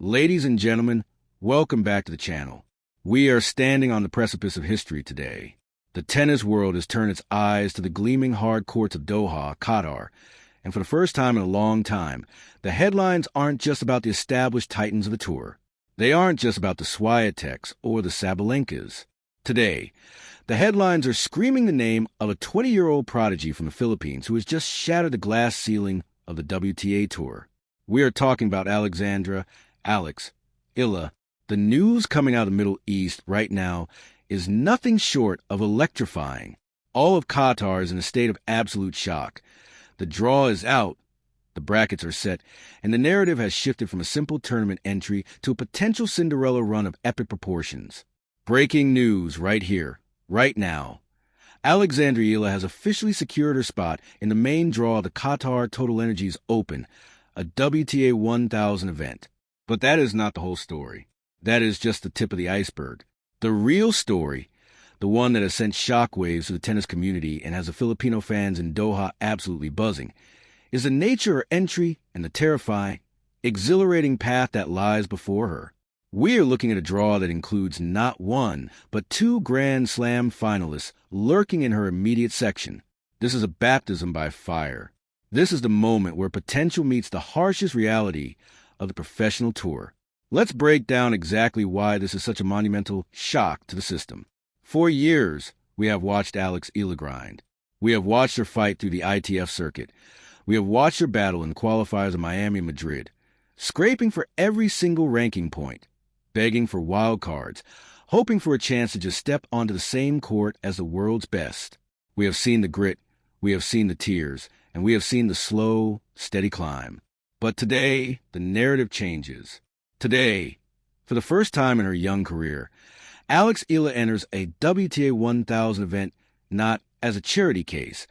Ladies and gentlemen, welcome back to the channel. We are standing on the precipice of history today. The tennis world has turned its eyes to the gleaming hard courts of Doha, Qatar, and for the first time in a long time, the headlines aren't just about the established titans of the tour. They aren't just about the Swiateks or the Sabalenkas. Today, the headlines are screaming the name of a 20-year-old prodigy from the Philippines who has just shattered the glass ceiling of the WTA tour. We are talking about Alexandra Eala. The news coming out of the Middle East right now is nothing short of electrifying. All of Qatar is in a state of absolute shock. The draw is out, the brackets are set, and the narrative has shifted from a simple tournament entry to a potential Cinderella run of epic proportions. Breaking news right here, right now. Alexandra Eala has officially secured her spot in the main draw of the Qatar Total Energies Open, a WTA 1000 event. But that is not the whole story. That is just the tip of the iceberg. The real story, the one that has sent shockwaves to the tennis community and has the Filipino fans in Doha absolutely buzzing, is the nature of her entry and the terrifying, exhilarating path that lies before her. We are looking at a draw that includes not one, but two Grand Slam finalists lurking in her immediate section. This is a baptism by fire. This is the moment where potential meets the harshest reality of the professional tour. Let's break down exactly why this is such a monumental shock to the system. For years, we have watched Alex Eala grind. We have watched her fight through the ITF circuit. We have watched her battle in the qualifiers of Miami and Madrid, scraping for every single ranking point, begging for wild cards, hoping for a chance to just step onto the same court as the world's best. We have seen the grit, we have seen the tears, and we have seen the slow, steady climb. But today, the narrative changes. Today, for the first time in her young career, Alex Eala enters a WTA 1000 event not as a charity case,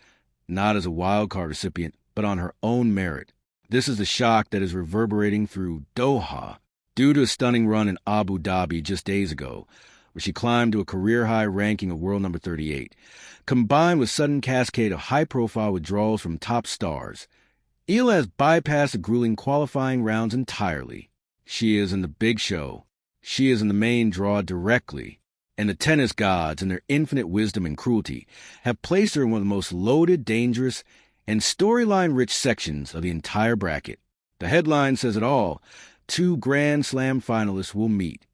not as a wildcard recipient, but on her own merit. This is the shock that is reverberating through Doha due to a stunning run in Abu Dhabi just days ago, where she climbed to a career-high ranking of world number 38, combined with sudden cascade of high-profile withdrawals from top stars. Eala has bypassed the grueling qualifying rounds entirely. She is in the big show. She is in the main draw directly. And the tennis gods, in their infinite wisdom and cruelty, have placed her in one of the most loaded, dangerous, and storyline-rich sections of the entire bracket. The headline says it all. Two Grand Slam finalists will meet.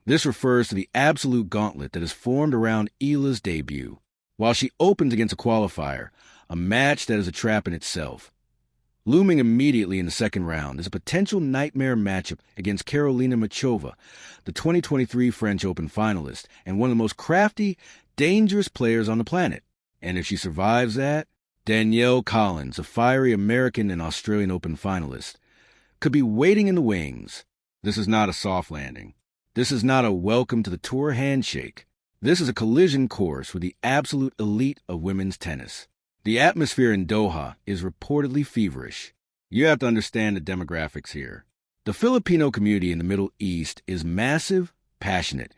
This refers to the absolute gauntlet that is formed around Eala's debut. While she opens against a qualifier, a match that is a trap in itself. Looming immediately in the second round is a potential nightmare matchup against Karolina Muchova, the 2023 French Open finalist and one of the most crafty, dangerous players on the planet. And if she survives that, Danielle Collins, a fiery American and Australian Open finalist, could be waiting in the wings. This is not a soft landing. This is not a welcome to the tour handshake. This is a collision course with the absolute elite of women's tennis. The atmosphere in Doha is reportedly feverish. You have to understand the demographics here. The Filipino community in the Middle East is massive, passionate,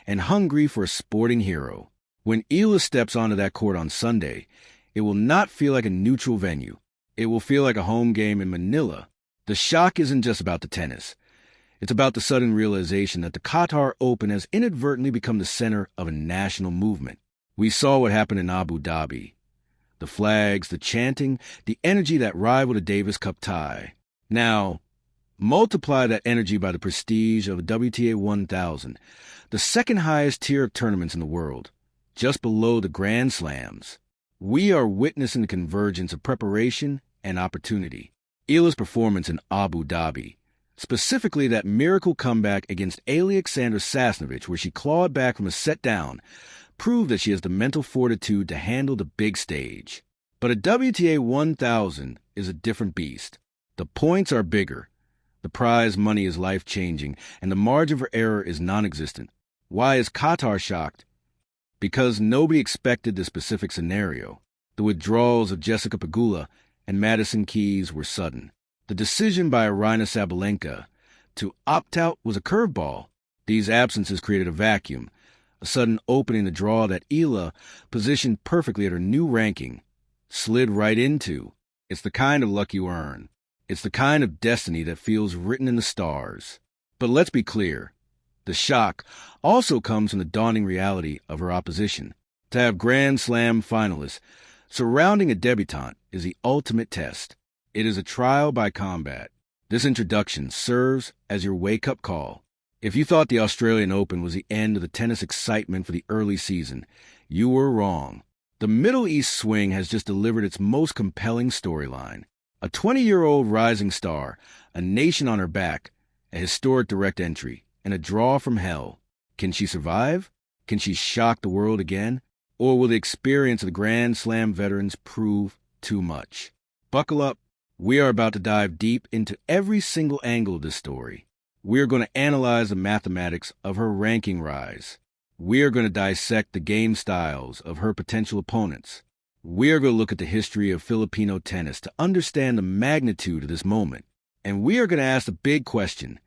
and hungry for a sporting hero. When Eala steps onto that court on Sunday, it will not feel like a neutral venue. It will feel like a home game in Manila. The shock isn't just about the tennis. It's about the sudden realization that the Qatar Open has inadvertently become the center of a national movement. We saw what happened in Abu Dhabi. The flags, the chanting, the energy that rivaled a Davis Cup tie. Now, multiply that energy by the prestige of the WTA 1000, the second highest tier of tournaments in the world, just below the Grand Slams. We are witnessing the convergence of preparation and opportunity. Eala's performance in Abu Dhabi, specifically that miracle comeback against Alexandra Sasnovich where she clawed back from a set down, proved that she has the mental fortitude to handle the big stage. But a WTA 1000 is a different beast. The points are bigger. The prize money is life-changing, and the margin for error is non-existent. Why is Qatar shocked? Because nobody expected this specific scenario. The withdrawals of Jessica Pegula and Madison Keys were sudden. The decision by Aryna Sabalenka to opt out was a curveball. These absences created a vacuum, a sudden opening the draw that Eala, positioned perfectly at her new ranking, slid right into. It's the kind of luck you earn. It's the kind of destiny that feels written in the stars. But let's be clear. The shock also comes from the daunting reality of her opposition. To have Grand Slam finalists surrounding a debutante is the ultimate test. It is a trial by combat. This introduction serves as your wake-up call. If you thought the Australian Open was the end of the tennis excitement for the early season, you were wrong. The Middle East swing has just delivered its most compelling storyline. A 20-year-old rising star, a nation on her back, a historic direct entry, and a draw from hell. Can she survive? Can she shock the world again? Or will the experience of the Grand Slam veterans prove too much? Buckle up. We are about to dive deep into every single angle of this story. We are going to analyze the mathematics of her ranking rise. We are going to dissect the game styles of her potential opponents. We are going to look at the history of Filipino tennis to understand the magnitude of this moment. And we are going to ask the big question: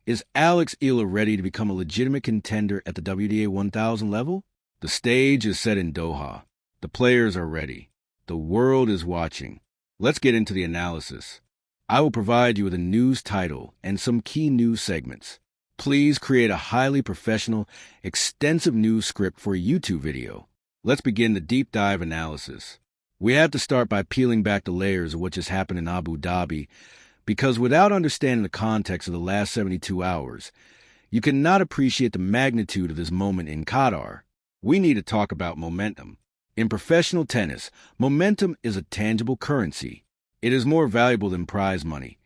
is Alex Eala ready to become a legitimate contender at the WTA 1000 level? The stage is set in Doha. The players are ready. The world is watching. Let's get into the analysis. I will provide you with a news title and some key news segments. Please create a highly professional, extensive news script for a YouTube video. Let's begin the deep dive analysis. We have to start by peeling back the layers of what just happened in Abu Dhabi, because without understanding the context of the last 72 hours, you cannot appreciate the magnitude of this moment in Qatar. We need to talk about momentum. In professional tennis, momentum is a tangible currency. It is more valuable than prize money.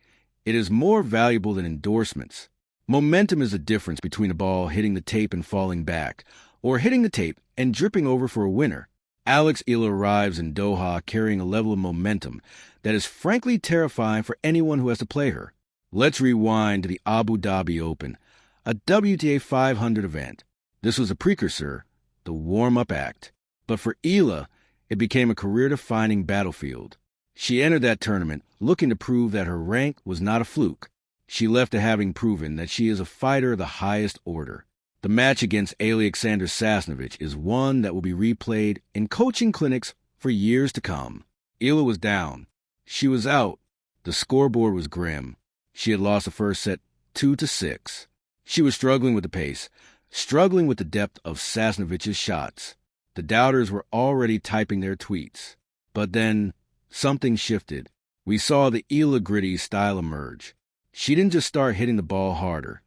It is more valuable than endorsements. Momentum is the difference between a ball hitting the tape and falling back, or hitting the tape and dripping over for a winner. Alex Eala arrives in Doha carrying a level of momentum that is frankly terrifying for anyone who has to play her. Let's rewind to the Abu Dhabi Open, a WTA 500 event. This was a precursor, the warm-up act. But for Eala, it became a career-defining battlefield. She entered that tournament looking to prove that her rank was not a fluke. She left to having proven that she is a fighter of the highest order. The match against Alexandra Eala is one that will be replayed in coaching clinics for years to come. Eala was down. She was out. The scoreboard was grim. She had lost the first set 2-6. She was struggling with the pace, struggling with the depth of Sasnovic's shots. The doubters were already typing their tweets. But then, something shifted. We saw the Eala gritty style emerge. She didn't just start hitting the ball harder.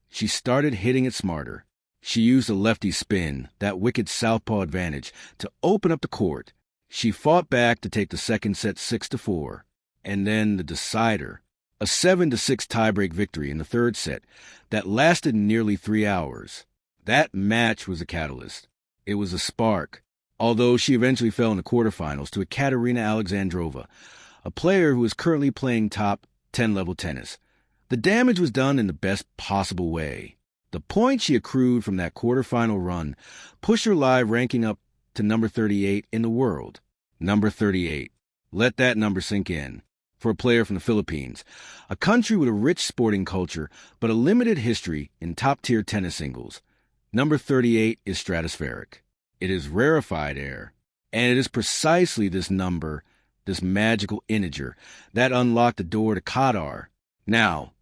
She started hitting it smarter. She used a lefty spin, that wicked southpaw advantage, to open up the court. She fought back to take the second set 6-4. And then the decider, a 7-6 tiebreak victory in the third set that lasted nearly 3 hours. That match was a catalyst. It was a spark, although she eventually fell in the quarterfinals to Ekaterina Alexandrova, a player who is currently playing top 10-level tennis. The damage was done in the best possible way. The points she accrued from that quarterfinal run pushed her live ranking up to number 38 in the world. Number 38. Let that number sink in. For a player from the Philippines, a country with a rich sporting culture but a limited history in top-tier tennis singles, number 38 is stratospheric. It is rarefied air. And it is precisely this number, this magical integer, that unlocked the door to Qatar. Now,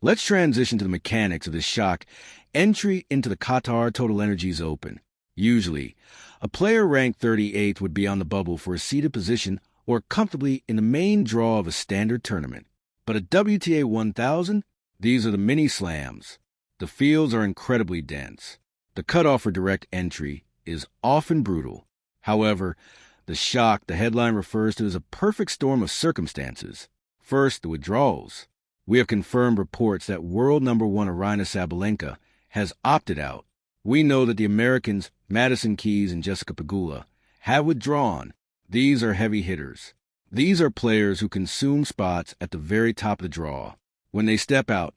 let's transition to the mechanics of this shock entry into the Qatar Total Energies Open. Usually, a player ranked 38th would be on the bubble for a seated position or comfortably in the main draw of a standard tournament. But at WTA 1000, these are the mini slams. The fields are incredibly dense. The cutoff for direct entry is often brutal. However, the shock the headline refers to is a perfect storm of circumstances. First, the withdrawals. We have confirmed reports that world number 1 Aryna Sabalenka has opted out. We know that the Americans Madison Keys and Jessica Pegula have withdrawn. These are heavy hitters. These are players who consume spots at the very top of the draw. When they step out,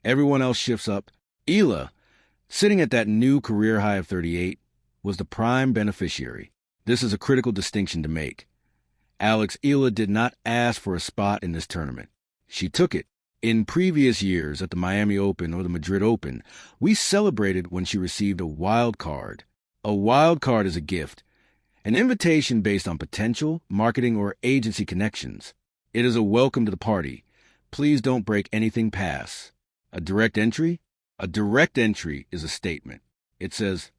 everyone else shifts up. Eala, sitting at that new career high of 38, was the prime beneficiary. This is a critical distinction to make. Alex Eala did not ask for a spot in this tournament. She took it. In previous years at the Miami Open or the Madrid Open, we celebrated when she received a wild card. A wild card is a gift, an invitation based on potential, marketing, or agency connections. It is a welcome to the party. Please don't break anything past. A direct entry? A direct entry is a statement. It says,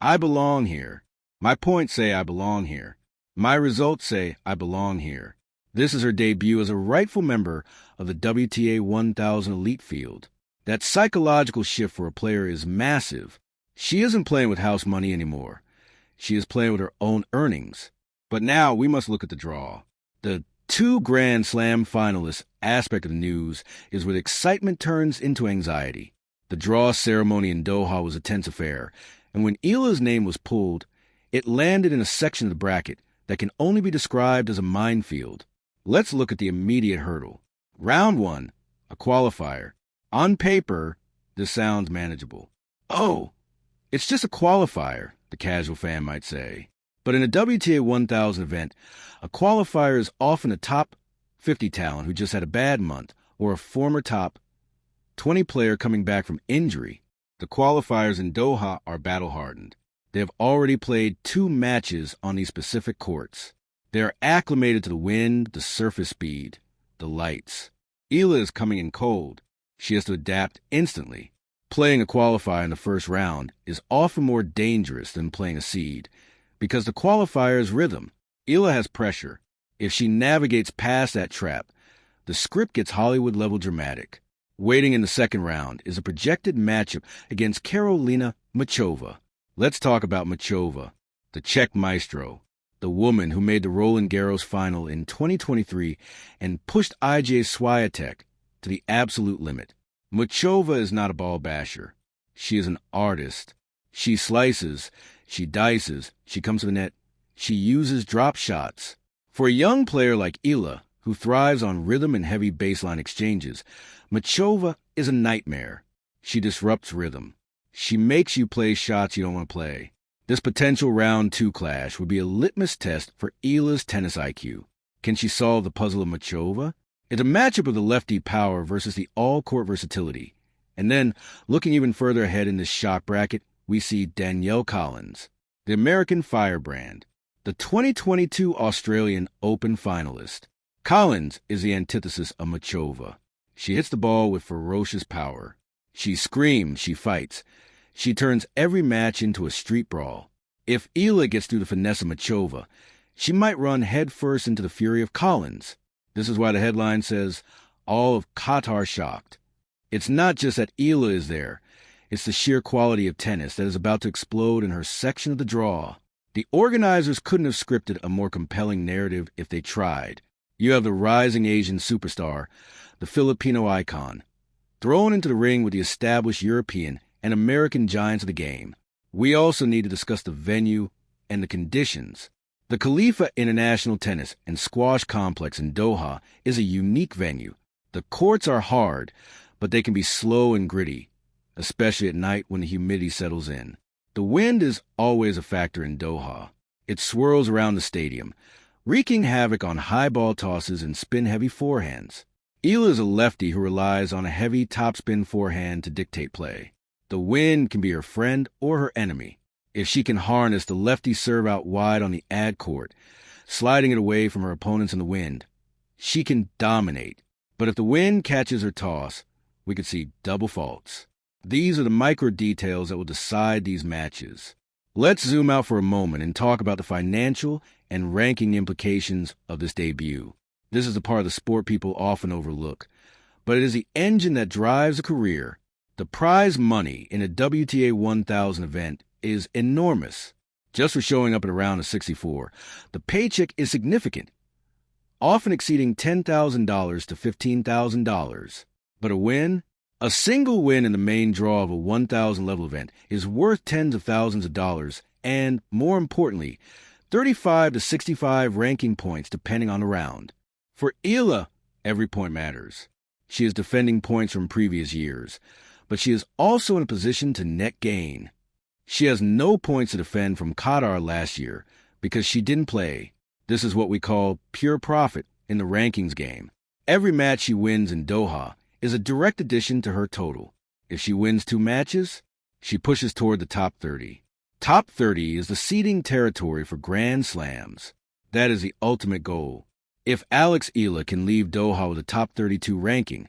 I belong here. My points say I belong here. My results say I belong here. This is her debut as a rightful member of the WTA 1000 elite field. That psychological shift for a player is massive. She isn't playing with house money anymore. She is playing with her own earnings. But now we must look at the draw. The two Grand Slam finalists aspect of the news is where the excitement turns into anxiety. The draw ceremony in Doha was a tense affair, and when Eala's name was pulled, it landed in a section of the bracket that can only be described as a minefield. Let's look at the immediate hurdle. Round 1, a qualifier. On paper, this sounds manageable. Oh, it's just a qualifier, the casual fan might say. But in a WTA 1000 event, a qualifier is often a top 50 talent who just had a bad month, or a former top 20 player coming back from injury. The qualifiers in Doha are battle-hardened. They have already played 2 matches on these specific courts. They are acclimated to the wind, the surface speed, the lights. Eala is coming in cold. She has to adapt instantly. Playing a qualifier in the first round is often more dangerous than playing a seed, because the qualifier is rhythm. Eala has pressure. If she navigates past that trap, the script gets Hollywood-level dramatic. Waiting in the second round is a projected matchup against Karolina Muchova. Let's talk about Muchova, the Czech maestro, the woman who made the Roland Garros final in 2023 and pushed Iga Swiatek to the absolute limit. Muchova is not a ball basher. She is an artist. She slices, she dices, she comes to the net, she uses drop shots. For a young player like Eala, who thrives on rhythm and heavy baseline exchanges, Muchova is a nightmare. She disrupts rhythm. She makes you play shots you don't want to play. This potential round 2 clash would be a litmus test for Eala's tennis IQ. Can she solve the puzzle of Muchova? It's a matchup of the lefty power versus the all-court versatility. And then, looking even further ahead in this shock bracket, we see Danielle Collins, the American firebrand, the 2022 Australian Open finalist. Collins is the antithesis of Muchova. She hits the ball with ferocious power. She screams, she fights. She turns every match into a street brawl. If Eala gets through the finesse of Muchova, she might run headfirst into the fury of Collins. This is why the headline says, all of Qatar shocked. It's not just that Eala is there. It's the sheer quality of tennis that is about to explode in her section of the draw. The organizers couldn't have scripted a more compelling narrative if they tried. You have the rising Asian superstar, the Filipino icon, thrown into the ring with the established European and American giants of the game. We also need to discuss the venue and the conditions. The Khalifa International Tennis and Squash Complex in Doha is a unique venue. The courts are hard, but they can be slow and gritty, especially at night when the humidity settles in. The wind is always a factor in Doha. It swirls around the stadium, wreaking havoc on high ball tosses and spin-heavy forehands. Eala is a lefty who relies on a heavy topspin forehand to dictate play. The wind can be her friend or her enemy. If she can harness the lefty serve out wide on the ad court, sliding it away from her opponents in the wind, she can dominate. But if the wind catches her toss, we could see double faults. These are the micro details that will decide these matches. Let's zoom out for a moment and talk about the financial and ranking implications of this debut. This is the part of the sport people often overlook, but it is the engine that drives a career. The prize money in a WTA 1000 event is enormous. Just for showing up at a round of 64, the paycheck is significant, often exceeding $10,000 to $15,000. But a win? A single win in the main draw of a 1,000 level event is worth tens of thousands of dollars and, more importantly, 35 to 65 ranking points depending on the round. For Eala, every point matters. She is defending points from previous years, but she is also in a position to net gain. She has no points to defend from Qatar last year because she didn't play. This is what we call pure profit in the rankings game. Every match she wins in Doha is a direct addition to her total. If she wins 2 matches, she pushes toward the top 30. Top 30 is the seeding territory for Grand Slams. That is the ultimate goal. If Alex Eala can leave Doha with a top 32 ranking,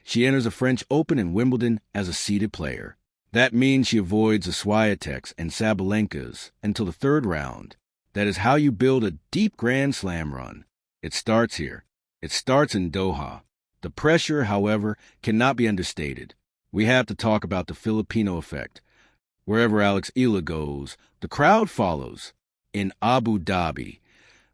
She enters the French Open and Wimbledon as a seeded player. That means she avoids the Swiatek's and Sabalenka's until the third round. That is how you build a deep Grand Slam run. It starts here. It starts in Doha. The pressure, however, cannot be understated. We have to talk about the Filipino effect. Wherever Alexandra Eala goes, the crowd follows. In Abu Dhabi,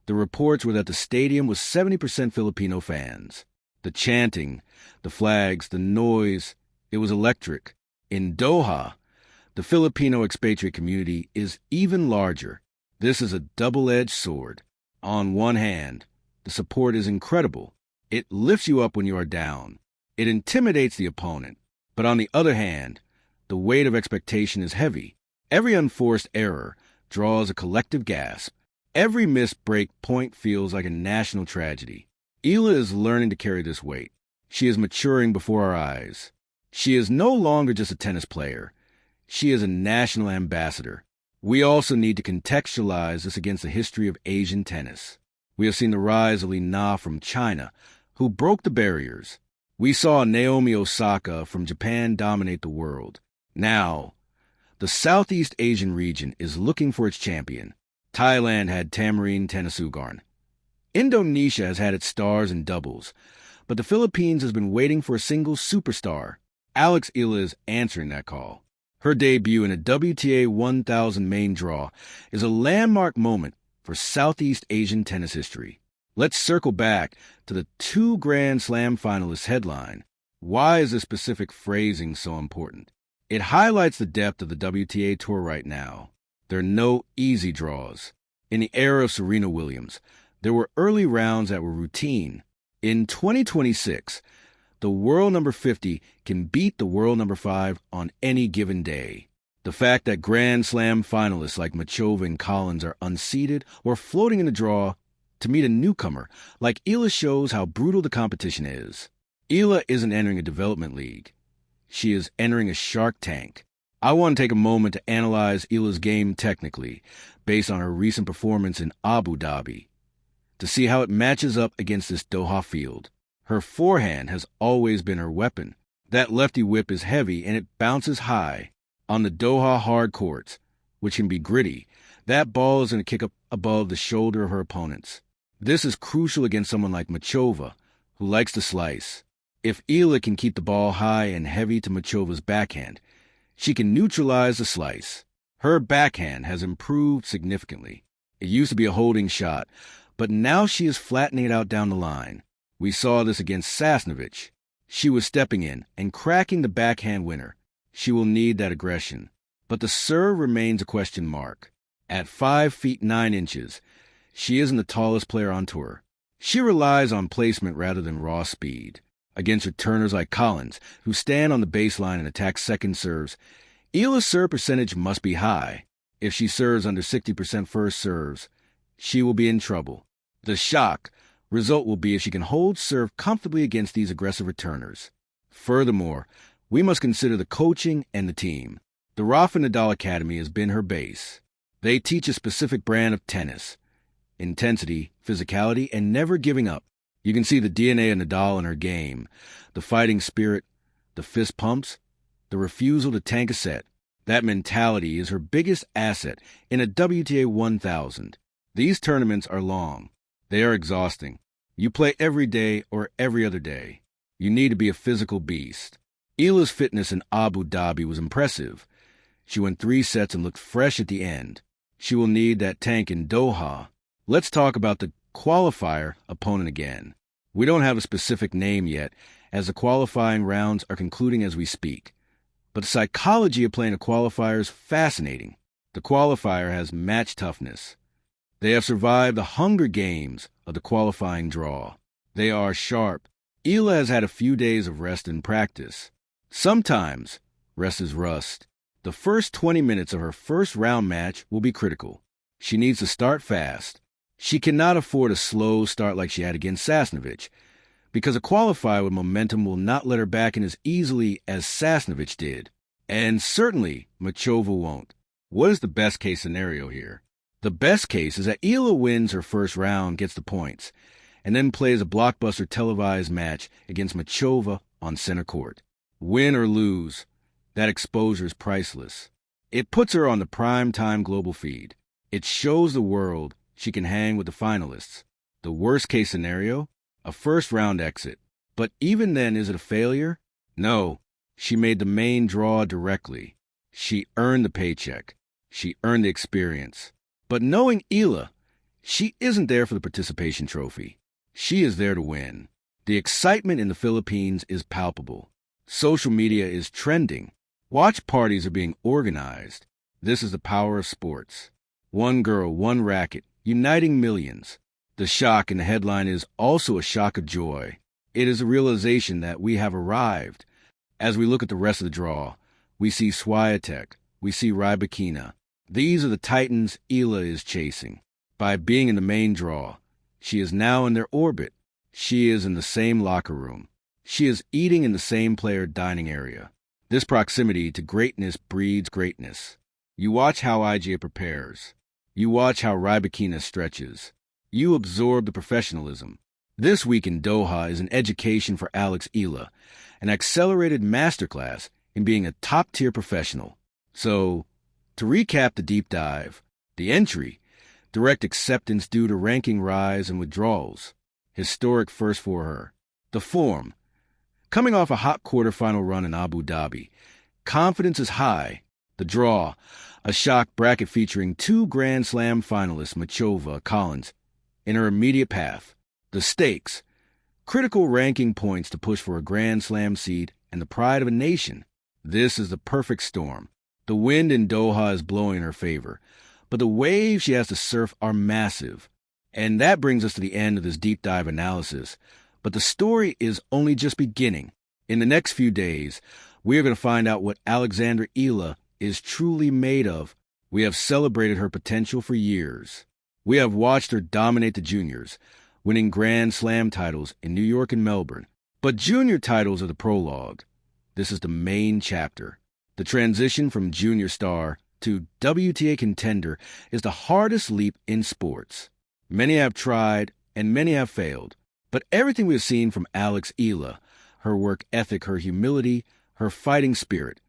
the reports were that the stadium was 70% Filipino fans. The chanting, the flags, the noise, it was electric. In Doha, the Filipino expatriate community is even larger. This is a double-edged sword. On one hand, the support is incredible. It lifts you up when you are down. It intimidates the opponent. But on the other hand, the weight of expectation is heavy. Every unforced error draws a collective gasp. Every missed break point feels like a national tragedy. Eala is learning to carry this weight. She is maturing before our eyes. She is no longer just a tennis player. She is a national ambassador. We also need to contextualize this against the history of Asian tennis. We have seen the rise of Li Na from China, who broke the barriers. We saw Naomi Osaka from Japan dominate the world. Now, the Southeast Asian region is looking for its champion. Thailand had Tamarine Tenasugarn. Indonesia has had its stars in doubles, but the Philippines has been waiting for a single superstar. Alexandra Eala is answering that call. Her debut in a WTA 1000 main draw is a landmark moment for Southeast Asian tennis history. Let's circle back to the 2 Grand Slam finalists headline. Why is this specific phrasing so important? It highlights the depth of the WTA Tour right now. There are no easy draws. In the era of Serena Williams, there were early rounds that were routine. In 2026, the world number 50 can beat the world number 5 on any given day. The fact that Grand Slam finalists like Machova and Collins are unseeded or floating in the draw to meet a newcomer like Eala shows how brutal the competition is. Eala isn't entering a development league. She is entering a shark tank. I want to take a moment to analyze Eala's game technically, based on her recent performance in Abu Dhabi, to see how it matches up against this Doha field. Her forehand has always been her weapon. That lefty whip is heavy and it bounces high. On the Doha hard courts, which can be gritty, that ball is going to kick up above the shoulder of her opponents. This is crucial against someone like Machova, who likes to slice. If Eala can keep the ball high and heavy to Machova's backhand, she can neutralize the slice. Her backhand has improved significantly. It used to be a holding shot, but now she is flattening it out down the line. We saw this against Sasnovich. She was stepping in and cracking the backhand winner. She will need that aggression. But the serve remains a question mark. At 5 feet 9 inches, she isn't the tallest player on tour. She relies on placement rather than raw speed. Against returners like Collins, who stand on the baseline and attack second serves, Eala's serve percentage must be high. If she serves under 60% first serves, she will be in trouble. The shock result will be if she can hold serve comfortably against these aggressive returners. Furthermore, we must consider the coaching and the team. The Rafa Nadal Academy has been her base. They teach a specific brand of tennis: intensity, physicality, and never giving up. You can see the DNA of Nadal in her game, the fighting spirit, the fist pumps, the refusal to tank a set. That mentality is her biggest asset in a WTA 1000. These tournaments are long. They are exhausting. You play every day or every other day. You need to be a physical beast. Eala's fitness in Abu Dhabi was impressive. She won 3 sets and looked fresh at the end. She will need that tank in Doha. Let's talk about the qualifier opponent again. We don't have a specific name yet, as the qualifying rounds are concluding as we speak. But the psychology of playing a qualifier is fascinating. The qualifier has match toughness. They have survived the Hunger Games of the qualifying draw. They are sharp. Eala has had a few days of rest and practice. Sometimes rest is rust. The first 20 minutes of her first round match will be critical. She needs to start fast. She cannot afford a slow start like she had against Sasnovich, because a qualifier with momentum will not let her back in as easily as Sasnovich did. And certainly Machova won't. What is the best case scenario here? The best case is that Eala wins her first round, gets the points, and then plays a blockbuster televised match against Machova on center court. Win or lose, that exposure is priceless. It puts her on the prime-time global feed. It shows the world she can hang with the finalists. The worst-case scenario? A first-round exit. But even then, is it a failure? No. She made the main draw directly. She earned the paycheck. She earned the experience. But knowing Eala, she isn't there for the participation trophy. She is there to win. The excitement in the Philippines is palpable. Social media is trending. Watch parties are being organized. This is the power of sports. One girl, one racket, uniting millions. The shock in the headline is also a shock of joy. It is a realization that we have arrived. As we look at the rest of the draw, we see Swiatek, we see Rybakina. These are the titans Eala is chasing. By being in the main draw, she is now in their orbit. She is in the same locker room. She is eating in the same player dining area. This proximity to greatness breeds greatness. You watch how IGA prepares. You watch how Rybakina stretches. You absorb the professionalism. This week in Doha is an education for Alex Eala, an accelerated masterclass in being a top-tier professional. So, to recap the deep dive, the entry, direct acceptance due to ranking rise and withdrawals, historic first for her. The form, coming off a hot quarterfinal run in Abu Dhabi, confidence is high. The draw, a shock bracket featuring 2 Grand Slam finalists, Machova, Collins, in her immediate path. The stakes, critical ranking points to push for a Grand Slam seed and the pride of a nation. This is the perfect storm. The wind in Doha is blowing in her favor, but the waves she has to surf are massive. And that brings us to the end of this deep dive analysis. But the story is only just beginning. In the next few days, we are going to find out what Alexandra Eala is truly made of. We have celebrated her potential for years. We have watched her dominate the juniors, winning Grand Slam titles in New York and Melbourne. But junior titles are the prologue. This is the main chapter. The transition from junior star to WTA contender is the hardest leap in sports. Many have tried and many have failed. But everything we have seen from Alex Eala, her work ethic, her humility, her fighting spirit,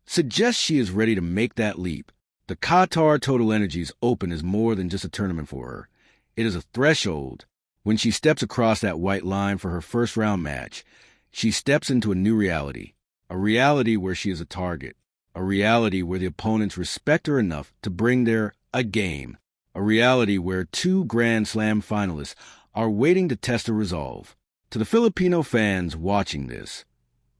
suggests she is ready to make that leap. The QATAR Total Energies Open is more than just a tournament for her. It is a threshold. When she steps across that white line for her first-round match, she steps into a new reality, a reality where she is a target, a reality where the opponents respect her enough to bring their A game, a reality where 2 Grand Slam finalists are waiting to test her resolve. To the Filipino fans watching this,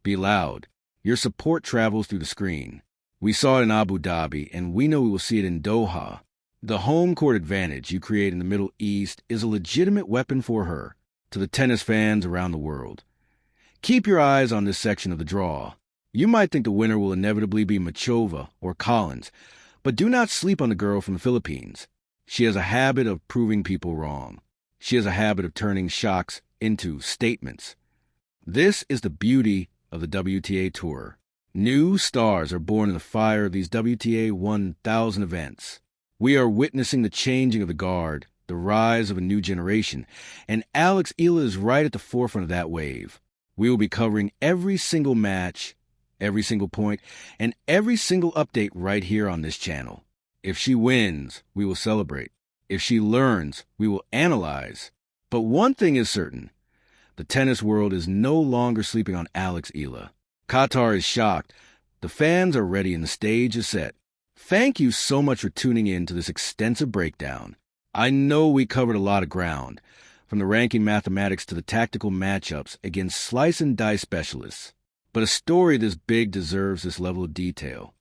be loud. Your support travels through the screen. We saw it in Abu Dhabi, and we know we will see it in Doha. The home court advantage you create in the Middle East is a legitimate weapon for her. To the tennis fans around the world, keep your eyes on this section of the draw. You might think the winner will inevitably be Machova or Collins, but do not sleep on the girl from the Philippines. She has a habit of proving people wrong. She has a habit of turning shocks into statements. This is the beauty of the WTA Tour. New stars are born in the fire of these WTA 1000 events. We are witnessing the changing of the guard, the rise of a new generation, and Alex Eala is right at the forefront of that wave. We will be covering every single match, every single point, and every single update right here on this channel. If she wins, we will celebrate. If she learns, we will analyze. But one thing is certain. The tennis world is no longer sleeping on Alex Eala. QATAR is shocked. The fans are ready and the stage is set. Thank you so much for tuning in to this extensive breakdown. I know we covered a lot of ground, from the ranking mathematics to the tactical matchups against slice and dice specialists. But a story this big deserves this level of detail.